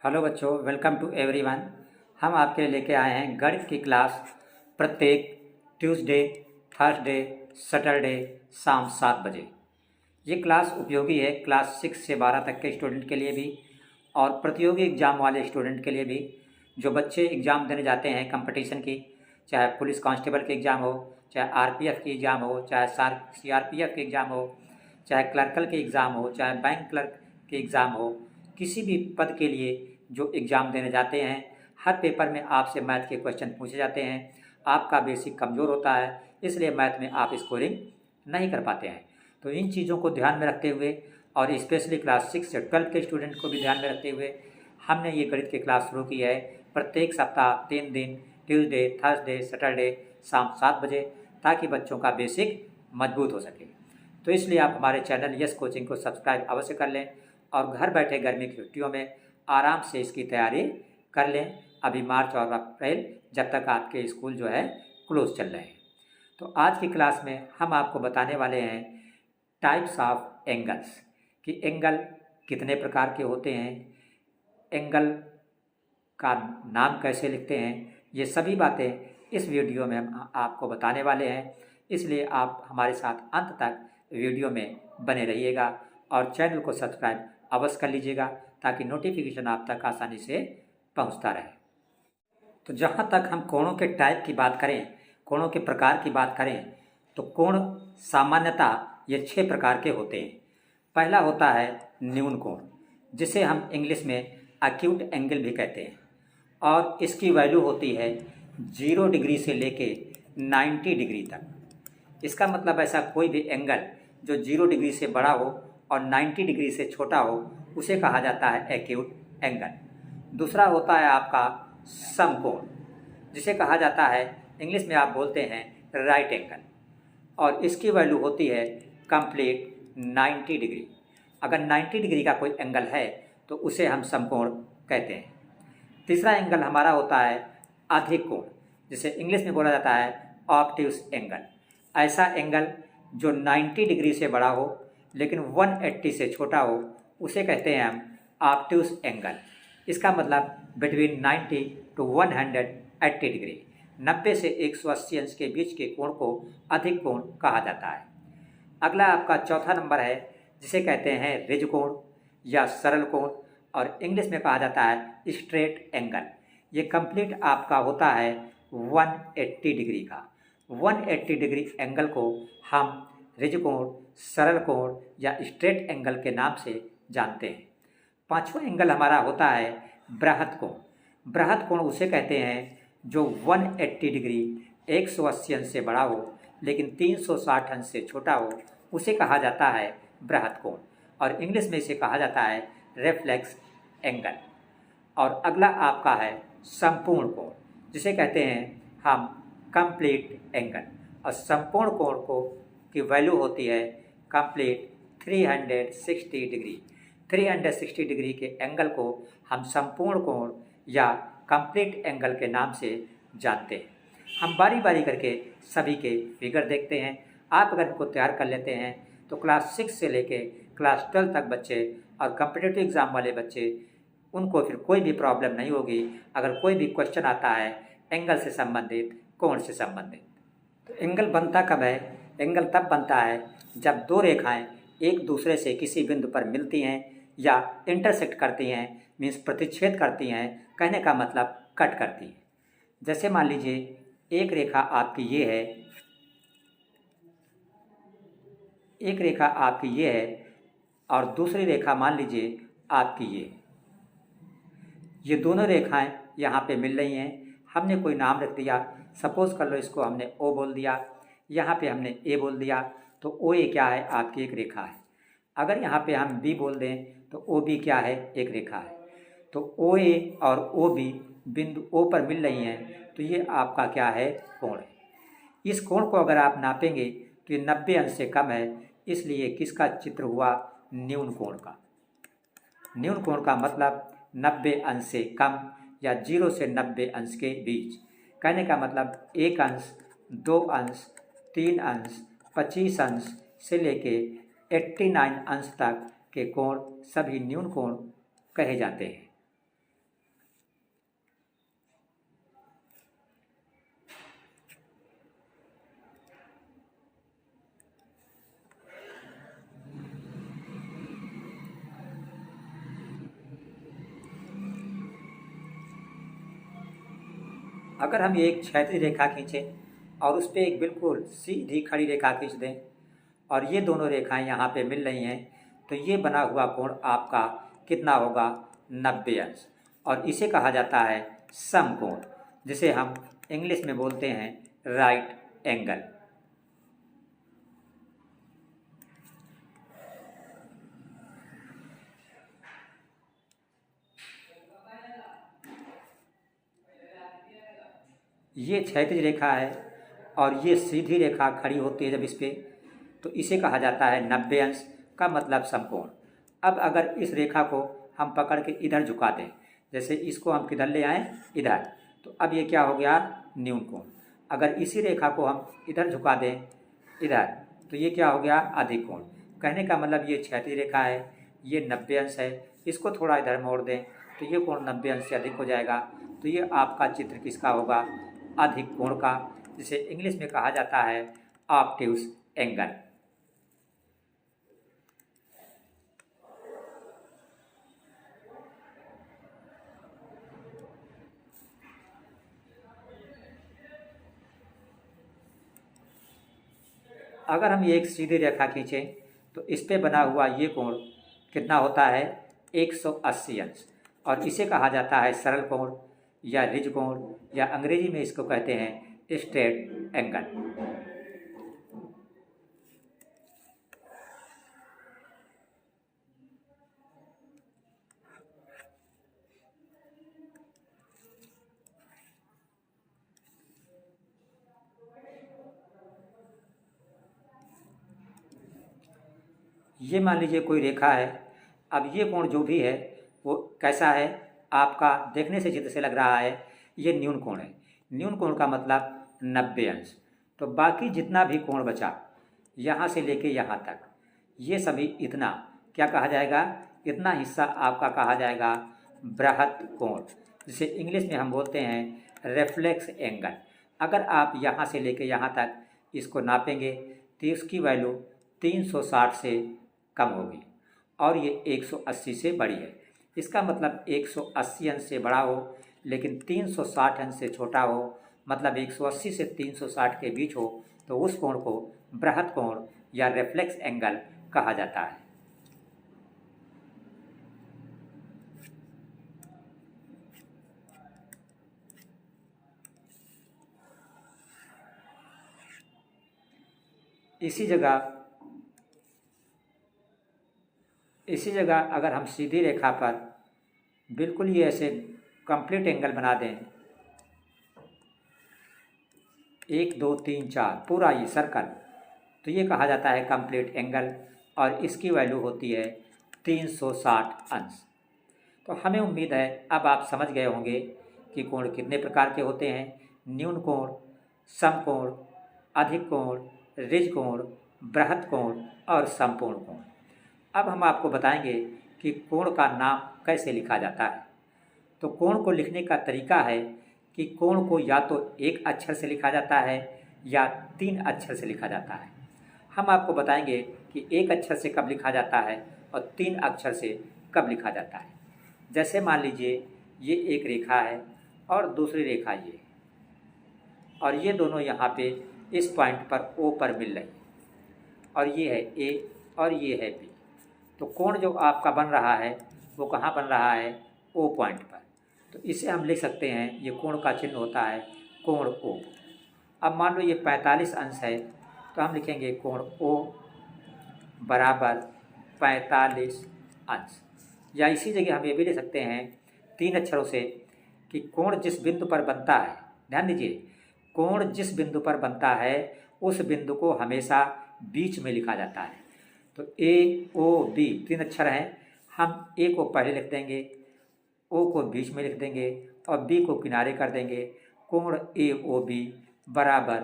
Hello बच्चों, welcome to everyone. हम आपके लिए लेके आए हैं गणित की क्लास प्रत्येक ट्यूसडे, थर्सडे, सैटरडे शाम 7 बजे। ये क्लास उपयोगी है क्लास 6 से 12 तक के स्टूडेंट के लिए भी और प्रतियोगी एग्ज़ाम वाले स्टूडेंट के लिए भी। जो बच्चे एग्ज़ाम देने जाते हैं कंपटीशन की, चाहे पुलिस कांस्टेबल की एग्ज़ाम हो, चाहे आरपीएफ की एग्ज़ाम हो, चाहे सीआरपीएफ की एग्ज़ाम हो, चाहे क्लर्कल की एग्ज़ाम हो, चाहे बैंक क्लर्क की एग्ज़ाम हो, किसी भी पद के लिए जो एग्ज़ाम देने जाते हैं, हर पेपर में आपसे मैथ के क्वेश्चन पूछे जाते हैं। आपका बेसिक कमज़ोर होता है, इसलिए मैथ में आप स्कोरिंग नहीं कर पाते हैं। तो इन चीज़ों को ध्यान में रखते हुए और स्पेशली क्लास 6 से 12 के स्टूडेंट को भी ध्यान में रखते हुए हमने ये गणित की क्लास शुरू की है प्रत्येक सप्ताह 3 दिन, ट्यूसडे, थर्सडे, सैटरडे शाम 7 बजे, ताकि बच्चों का बेसिक मजबूत हो सके। तो इसलिए आप हमारे चैनल यस कोचिंग को सब्सक्राइब अवश्य कर लें और घर बैठे गर्मी की छुट्टियों में आराम से इसकी तैयारी कर लें। अभी मार्च और अप्रैल जब तक आपके स्कूल जो है क्लोज चल रहे हैं। तो आज की क्लास में हम आपको बताने वाले हैं टाइप्स ऑफ एंगल्स कि एंगल कितने प्रकार के होते हैं, एंगल का नाम कैसे लिखते हैं। ये सभी बातें इस वीडियो में हम आपको बताने वाले हैं, इसलिए आप हमारे साथ अंत तक वीडियो में बने रहिएगा और चैनल को सब्सक्राइब अवश्य कर लीजिएगा ताकि नोटिफिकेशन आप तक आसानी से पहुंचता रहे। तो जहां तक हम कोणों के टाइप की बात करें, कोणों के प्रकार की बात करें, तो कोण सामान्यतः ये 6 प्रकार के होते हैं। पहला होता है न्यून कोण, जिसे हम इंग्लिश में एक्यूट एंगल भी कहते हैं और इसकी वैल्यू होती है 0 डिग्री से लेके 90 डिग्री तक। इसका मतलब ऐसा कोई भी एंगल जो 0 डिग्री से बड़ा हो और 90 डिग्री से छोटा हो उसे कहा जाता है एक्यूट एंगल। दूसरा होता है आपका समकोण, जिसे कहा जाता है इंग्लिश में आप बोलते हैं राइट एंगल और इसकी वैल्यू होती है कंप्लीट 90 डिग्री। अगर 90 डिग्री का कोई एंगल है तो उसे हम समकोण कहते हैं। तीसरा एंगल हमारा होता है अधिक कोण, जिसे इंग्लिश में बोला जाता है ऑब्ट्यूस एंगल। ऐसा एंगल जो 90 डिग्री से बड़ा हो लेकिन 180 से छोटा हो उसे कहते हैं हम ऑब्ट्यूस एंगल। इसका मतलब बिटवीन 90 टू 180 डिग्री, 90 से 180 अंश के बीच के कोण को अधिक कोण कहा जाता है। अगला आपका चौथा नंबर है जिसे कहते हैं रिज कोण या सरल कोण और इंग्लिश में कहा जाता है स्ट्रेट एंगल। ये कंप्लीट आपका होता है 180 डिग्री का। 180 डिग्री एंगल को हम रिज कोण, सरल कोण या स्ट्रेट एंगल के नाम से जानते हैं। पांचवा एंगल हमारा होता है बृहत कोण। बृहत कोण उसे कहते हैं जो 180 डिग्री 180 अंश से बड़ा हो लेकिन 360 अंश से छोटा हो उसे कहा जाता है बृहत कोण और इंग्लिश में इसे कहा जाता है रेफ्लेक्स एंगल। और अगला आपका है संपूर्ण कोण, जिसे कहते हैं हम कंप्लीट एंगल और संपूर्ण कोण को की वैल्यू होती है कंप्लीट 360 डिग्री। 360 डिग्री के एंगल को हम संपूर्ण कोण या कंप्लीट एंगल के नाम से जानते हैं। हम बारी बारी करके सभी के फिगर देखते हैं। आप अगर इनको तैयार कर लेते हैं तो क्लास 6 से लेके क्लास 12 तक बच्चे और कॉम्पिटिटिव एग्ज़ाम वाले बच्चे, उनको फिर कोई भी प्रॉब्लम नहीं होगी अगर कोई भी क्वेश्चन आता है एंगल से संबंधित, कोण से संबंधित। तो एंगल बनता कब है? एंगल तब बनता है जब दो रेखाएं एक दूसरे से किसी बिंदु पर मिलती हैं या इंटरसेक्ट करती हैं, मीन्स प्रतिच्छेद करती हैं, कहने का मतलब कट करती हैं। जैसे मान लीजिए एक रेखा आपकी ये है, एक रेखा आपकी ये है और दूसरी रेखा मान लीजिए आपकी ये दोनों रेखाएं यहाँ पे मिल रही हैं। हमने कोई नाम रख दिया, सपोज कर लो इसको हमने ओ बोल दिया, यहाँ पे हमने ए बोल दिया, तो ओ ए क्या है? आपकी एक रेखा है। अगर यहाँ पे हम बी बोल दें तो ओ बी क्या है? एक रेखा है। तो ओ ए और ओ बी बिंदु ओ पर मिल रही हैं, तो ये आपका क्या है? कोण है। इस कोण को अगर आप नापेंगे तो ये 90 अंश से कम है, इसलिए किसका चित्र हुआ? न्यून कोण का। न्यून कोण का मतलब 90 अंश से कम या 0 से 90 अंश के बीच। कहने का मतलब 1 अंश, 2 अंश, 3 अंश, 25 अंश से लेके 89 अंश तक के कोण सभी न्यून कोण कहे जाते हैं। अगर हम एक क्षैतिज रेखा खींचें और उस पर एक बिल्कुल सीधी खड़ी रेखा खींच दें और ये दोनों रेखाएं यहाँ पे मिल रही हैं, तो ये बना हुआ कोण आपका कितना होगा? 90 अंश। और इसे कहा जाता है समकोण, जिसे हम इंग्लिश में बोलते हैं राइट एंगल। ये क्षैतिज रेखा है और ये सीधी रेखा खड़ी होती है जब इस पे, तो इसे कहा जाता है 90 अंश का मतलब समकोण। अब अगर इस रेखा को हम पकड़ के इधर झुका दें, जैसे इसको हम किधर ले आएँ? इधर, तो अब ये क्या हो गया? न्यून कोण। अगर इसी रेखा को हम इधर झुका दें इधर, तो ये क्या हो गया? अधिक कोण। कहने का मतलब ये क्षैतिज रेखा है, ये 90 अंश है, इसको थोड़ा इधर मोड़ दें तो ये कोण 90 अंश से अधिक हो जाएगा। तो ये आपका चित्र किसका होगा? अधिक कोण का, जिसे इंग्लिश में कहा जाता है ऑब्ट्यूस एंगल। अगर हम ये एक सीधी रेखा खींचें तो इस पे बना हुआ ये कोण कितना होता है? 180 अंश। और इसे कहा जाता है सरल कोण या रिज कोण, या अंग्रेजी में इसको कहते हैं स्ट्रेट एंगल। ये मान लीजिए कोई रेखा है। अब ये कोण जो भी है वो कैसा है? आपका देखने से चित्र से लग रहा है ये न्यून कोण है। न्यून कोण का मतलब 90 अंश। तो बाकी जितना भी कोण बचा यहाँ से लेके यहाँ तक, ये सभी इतना क्या कहा जाएगा? इतना हिस्सा आपका कहा जाएगा बृहत कोण, जिसे इंग्लिश में हम बोलते हैं रिफ्लेक्स एंगल। अगर आप यहाँ से लेके यहाँ तक इसको नापेंगे तो इसकी वैल्यू 360 से कम होगी और ये 180 से बड़ी है। इसका मतलब 180 अंश से बड़ा हो लेकिन 360 अंश से छोटा हो, मतलब 180 से 360 के बीच हो, तो उस कोण को बृहत कोण या रिफ्लेक्स एंगल कहा जाता है। इसी जगह अगर हम सीधी रेखा पर बिल्कुल ये ऐसे कंप्लीट एंगल बना दें, 1 2 3 4 पूरा ये सर्कल, तो ये कहा जाता है कंप्लीट एंगल और इसकी वैल्यू होती है 360 अंश। तो हमें उम्मीद है अब आप समझ गए होंगे कि कोण कितने प्रकार के होते हैं: न्यून कोण, समकोण, अधिक कोण, रिज कोण, बृहत कोण और समपूर्ण कोण। अब हम आपको बताएंगे कि कोण का नाम कैसे लिखा जाता है। तो कोण को लिखने का तरीका है कि कोण को या तो एक अक्षर से लिखा जाता है या 3 अक्षर से लिखा जाता है। हम आपको बताएंगे कि एक अक्षर से कब लिखा जाता है और 3 अक्षर से कब लिखा जाता है। जैसे मान लीजिए ये एक रेखा है और दूसरी रेखा ये, और ये दोनों यहाँ पे इस पॉइंट पर O पर मिल रही है, और ये है A और ये है B। तो कोण जो आपका बन रहा है वो कहाँ बन रहा है? O पॉइंट पर। तो इसे हम लिख सकते हैं, ये कोण का चिन्ह होता है कोण O। अब मान लो ये 45 अंश है, तो हम लिखेंगे कोण O बराबर 45 अंश। या इसी जगह हम ये भी लिख सकते हैं 3 अक्षरों से कि कोण जिस बिंदु पर बनता है, ध्यान दीजिए, कोण जिस बिंदु पर बनता है उस बिंदु को हमेशा बीच में लिखा जाता है। तो AOB 3 अक्षर हैं, हम A को पहले लिख देंगे, O को बीच में लिख देंगे और B को किनारे कर देंगे। कोण AOB बराबर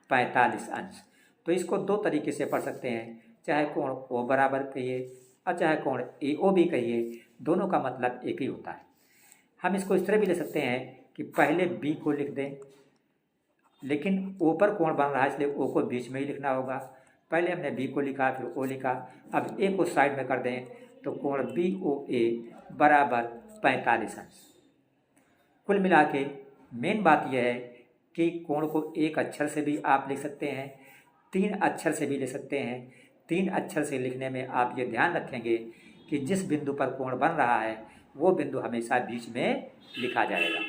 45 अंश। तो इसको 2 तरीके से पढ़ सकते हैं, चाहे कोण O बराबर कहिए और चाहे कोण AOB कहिए, दोनों का मतलब एक ही होता है। हम इसको इस तरह भी ले सकते हैं कि पहले B को लिख दें, लेकिन O पर कोण बन रहा है इसलिए O को बीच में ही लिखना होगा। पहले हमने B को लिखा फिर O लिखा, अब A को साइड में कर दें तो कोण BOA बराबर 45 अंश। कुल मिला के मेन बात यह है कि कोण को एक अक्षर से भी आप लिख सकते हैं, 3 अक्षर से भी लिख सकते हैं। 3 अक्षर से लिखने में आप ये ध्यान रखेंगे कि जिस बिंदु पर कोण बन रहा है वो बिंदु हमेशा बीच में लिखा जाएगा।